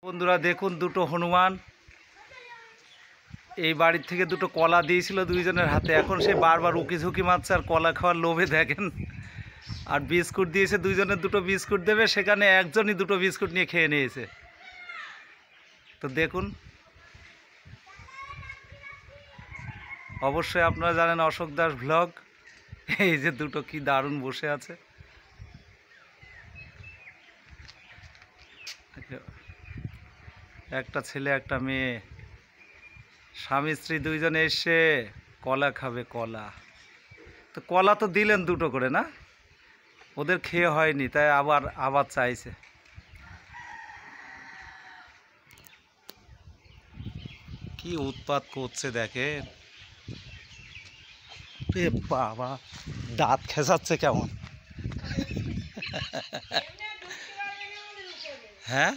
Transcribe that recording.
বন্ধুরা দেখুন, দুটো হনুমান এই বাড়ির থেকে দুটো কলা দিয়েছিল দুইজনের হাতে। এখন সে বারবার উকি ঝুঁকি মারছে আর কলা খাওয়ার লোভে দেখেন। আর বিস্কুট দিয়েছে, দুইজনের দুটো বিস্কুট দেবে, সেখানে একজনই দুটো বিস্কুট নিয়ে খেয়ে নিয়েছে। তো দেখুন, অবশ্যই আপনারা জানেন অশোক দাস ভ্লগ। এই যে দুটো কি দারুণ বসে আছে। একটা ছেলে একটা মেয়ে, স্বামী স্ত্রী দুইজনে এসে কলা খাবে। কলা তো কলা তো দিলেন দুটো করে, না? ওদের খেয়ে হয়নি, তাই আবার চাইছে। কি উৎপাত করছে দেখেন। বাবা, দাঁত খেসাচ্ছে কেমন। হ্যাঁ।